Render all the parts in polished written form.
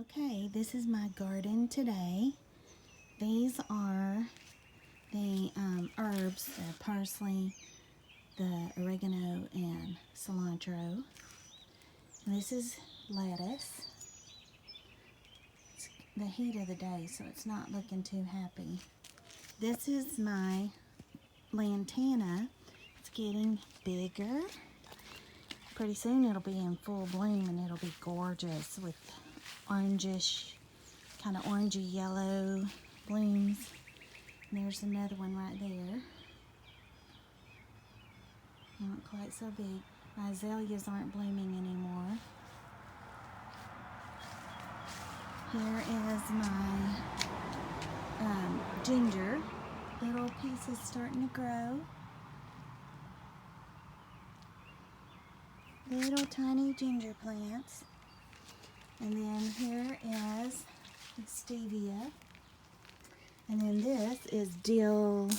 Okay, this is my garden today. These are the herbs, the parsley, the oregano, and cilantro. And this is lettuce. It's the heat of the day, so it's not looking too happy. This is my lantana. It's getting bigger. Pretty soon it'll be in full bloom and it'll be gorgeous with orangish, kind of orangey yellow blooms. And there's another one right there. Not quite so big. My azaleas aren't blooming anymore. Here is my ginger. Little pieces starting to grow. Little tiny ginger plants. And then here is the stevia. And then this is dill,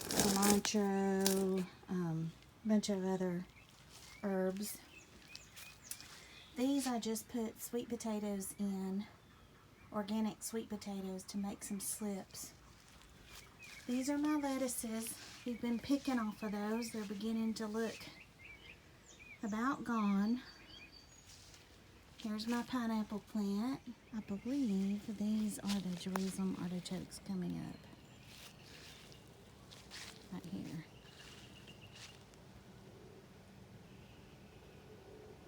cilantro, bunch of other herbs. These I just put sweet potatoes in, organic sweet potatoes, to make some slips. These are my lettuces. We've been picking off of those. They're beginning to look about gone. Here's my pineapple plant. I believe these are the Jerusalem artichokes coming up. Right here.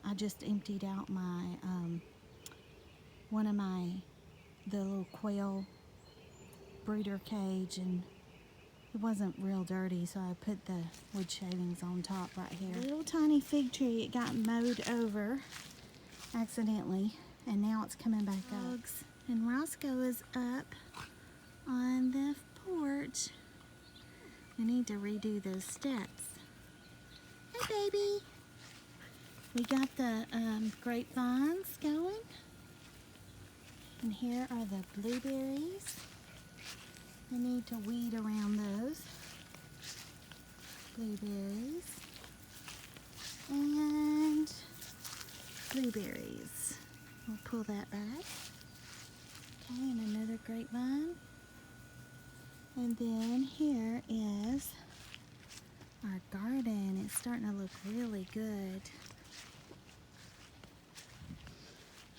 I just emptied out my, the little quail breeder cage, and it wasn't real dirty, so I put the wood shavings on top right here. Little tiny fig tree, it got mowed over accidentally, and now it's coming back up. And Roscoe is up on the porch. We need to redo those steps. Hey, baby. We got the grapevines going. And here are the blueberries. I need to weed around those. Blueberries. And blueberries. We'll pull that back. Okay, and another grapevine. And then here is our garden. It's starting to look really good.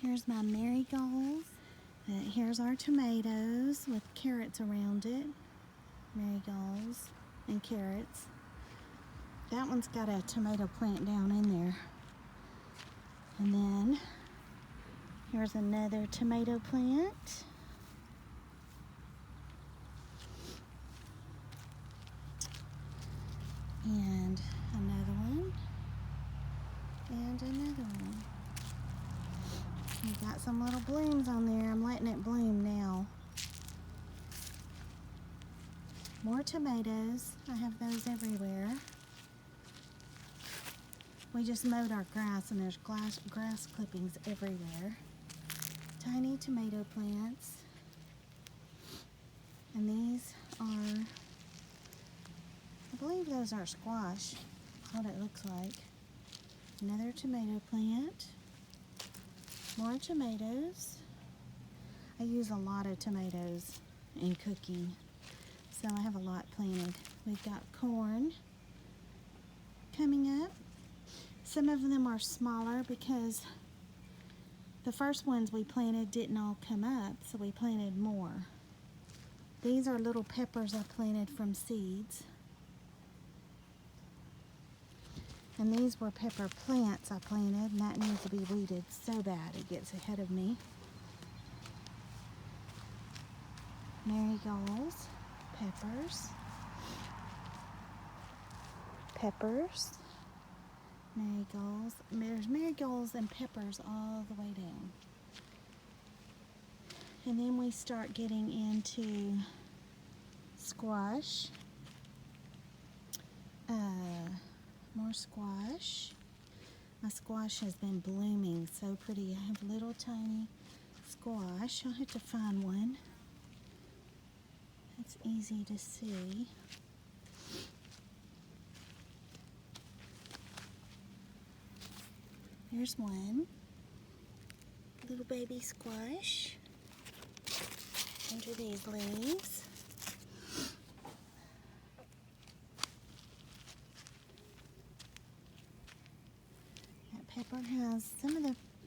Here's my marigolds. Here's our tomatoes with carrots around it. Marigolds and carrots. That one's got a tomato plant down in there. And then here's another tomato plant. And another one. And another one. We've got some little blooms on there. I'm letting it bloom now. More tomatoes. I have those everywhere. We just mowed our grass, and there's grass clippings everywhere. Tiny tomato plants. And these are, I believe those are squash. That's what it looks like. Another tomato plant. More tomatoes. I use a lot of tomatoes in cooking, so I have a lot planted. We've got corn coming up. Some of them are smaller because the first ones we planted didn't all come up, so we planted more. These are little peppers I planted from seeds. And these were pepper plants I planted, and that needs to be weeded so bad it gets ahead of me. Marigolds, peppers, marigolds. There's marigolds and peppers all the way down. And then we start getting into squash. More squash. My squash has been blooming so pretty. I have little tiny squash. I'll have to find one. It's easy to see. There's one. little baby squash under these leaves. That pepper has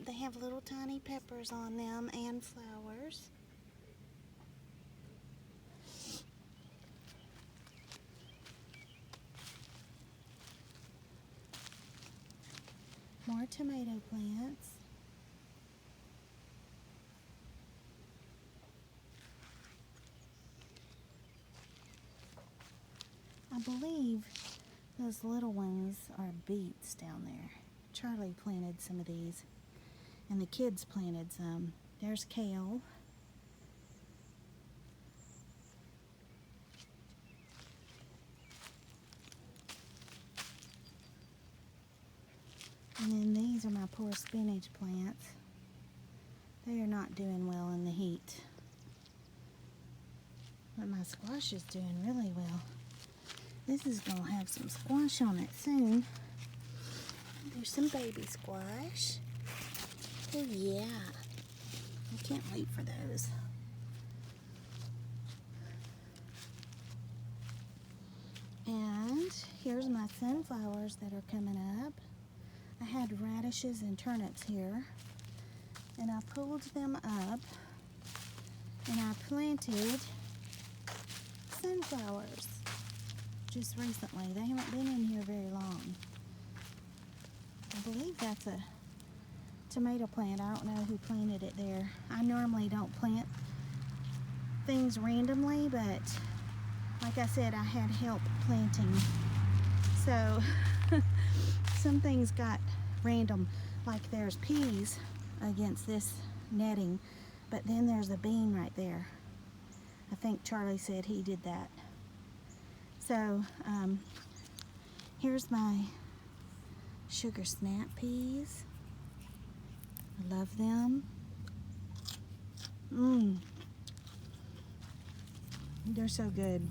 they have little tiny peppers on them and flowers. More tomato plants. I believe those little ones are beets down there. Charlie planted some of these, and the kids planted some. There's kale. And then these are my poor spinach plants. They are not doing well in the heat. But my squash is doing really well. This is going to have some squash on it soon. There's some baby squash. Oh yeah. I can't wait for those. And here's my sunflowers that are coming up. I had radishes and turnips here, and I pulled them up and I planted sunflowers just recently. They haven't been in here very long. I believe that's a tomato plant. I don't know who planted it there. I normally don't plant things randomly, but like I said, I had help planting. So some things got random, like there's peas against this netting, but then there's a bean right there. I think Charlie said he did that. So here's my sugar snap peas. I love them. They're so good.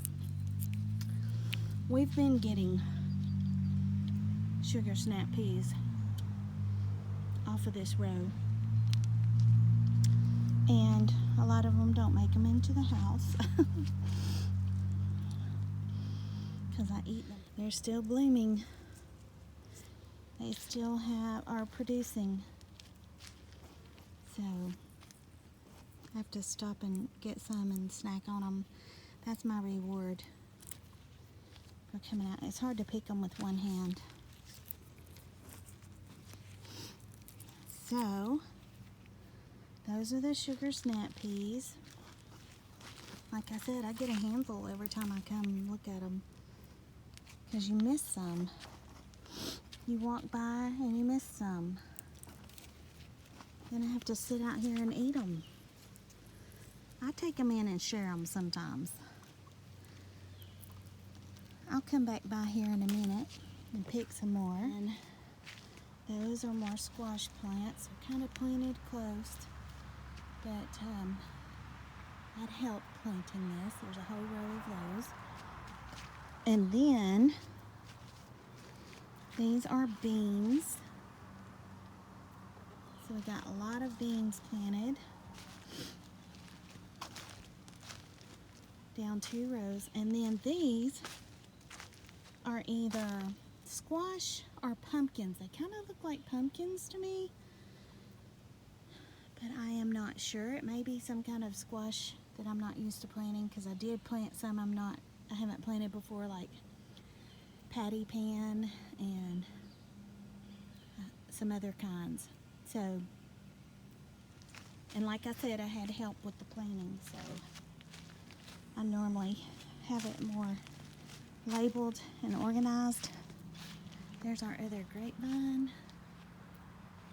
We've been getting sugar snap peas off of this row, and a lot of them don't make them into the house because I eat them. They're still blooming. They still are producing. So I have to stop and get some and snack on them. That's my reward for coming out. It's hard to pick them with one hand. So those are the sugar snap peas. Like I said, I get a handful every time I come look at them, because you miss some. You walk by and you miss some. Then I have to sit out here and eat them. I take them in and share them sometimes. I'll come back by here in a minute and pick some more. And those are more squash plants. They're kind of planted close, but I'd help planting this. There's a whole row of those. And then these are beans. So we got a lot of beans planted down 2 rows. And then these are either squash or pumpkins. They kind of look like pumpkins to me, but I am not sure. It may be some kind of squash that I'm not used to planting, because I did plant some I haven't planted before, like patty pan and some other kinds. So, and like I said, I had help with the planting, so I normally have it more labeled and organized. There's our other grapevine,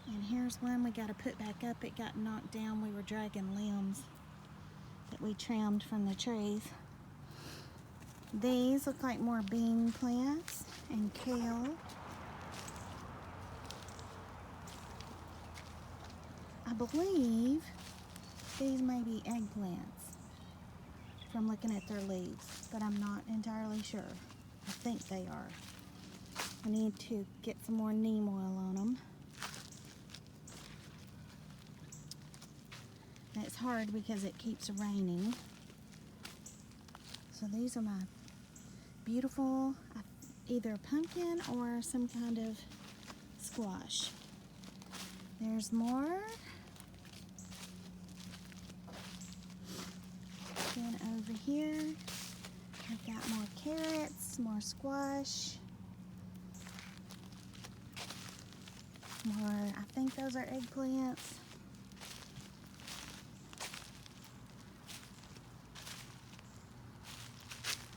and here's one we got to put back up. It got knocked down. We were dragging limbs that we trimmed from the trees. These look like more bean plants and kale. I believe these may be eggplants from looking at their leaves, but I'm not entirely sure. I think they are. I need to get some more neem oil on them. it's hard because it keeps raining. So these are my beautiful, either pumpkin or some kind of squash. There's more. Then over here, I've got more carrots, more squash, more, I think those are eggplants.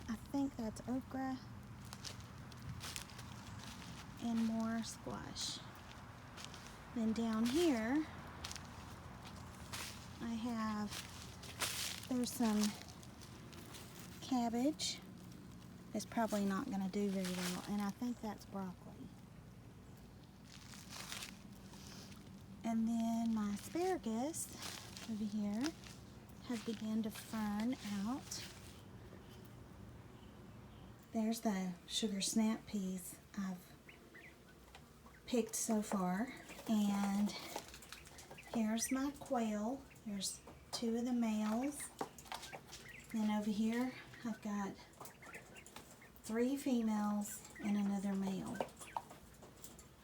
I think that's okra. And more squash. Then down here, I have, there's some cabbage. It's probably not going to do very well, and I think that's broccoli. And then my asparagus over here has begun to fern out. There's the sugar snap peas I've picked so far, and here's my quail. There's 2 of the males. Then over here I've got 3 females and another male.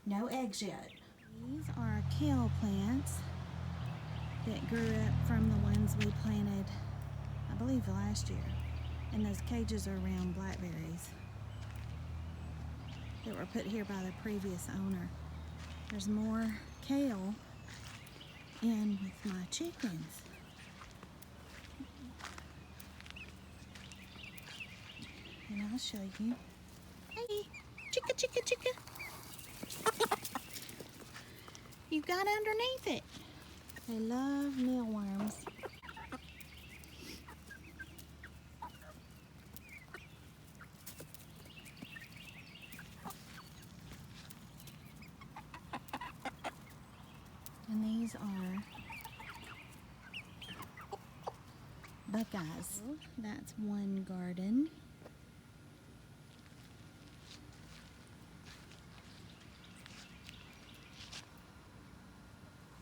No eggs yet. These are kale plants that grew up from the ones we planted, I believe, last year. And those cages are around blackberries that were put here by the previous owner. There's more kale in with my chickens. And I'll show you. Hey, chicka, chicka, chicka. You got underneath it. They love mealworms. And these are buckeyes. That's one garden.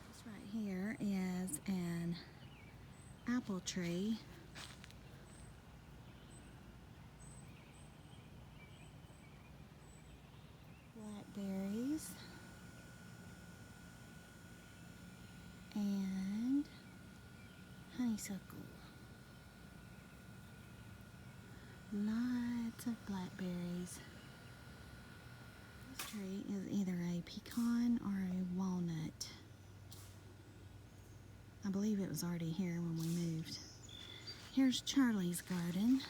This right here is an apple tree. Blackberries. And honeysuckle. Lots of blackberries. This tree is either a pecan or a walnut. I believe it was already here when we moved. Here's Charlie's garden.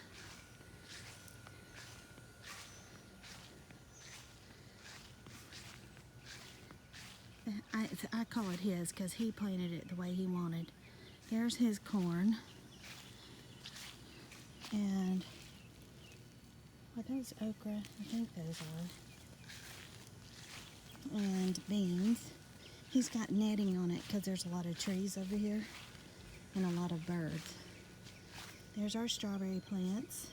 I call it his because he planted it the way he wanted. There's his corn. And are those okra? I think those are. And beans. He's got netting on it because there's a lot of trees over here and a lot of birds. There's our strawberry plants.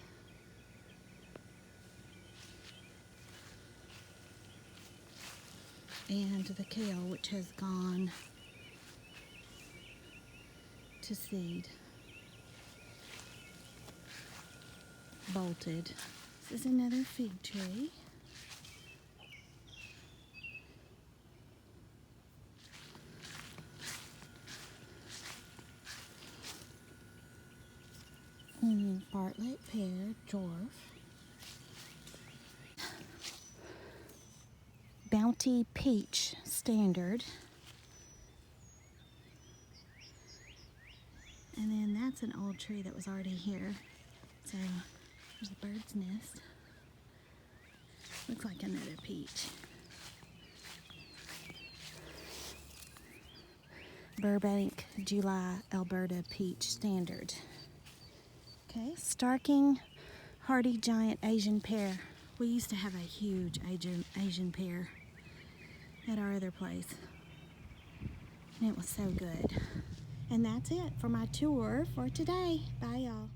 And the kale, which has gone to seed. Bolted. This is another fig tree. Bartlett pear, dwarf. Bounty peach, standard. And then that's an old tree that was already here. So there's a bird's nest. Looks like another peach. Burbank, July, Alberta peach, standard. Okay, Starking Hardy Giant Asian pear. We used to have a huge Asian pear at our other place, and it was so good. And that's it for my tour for today. Bye, y'all.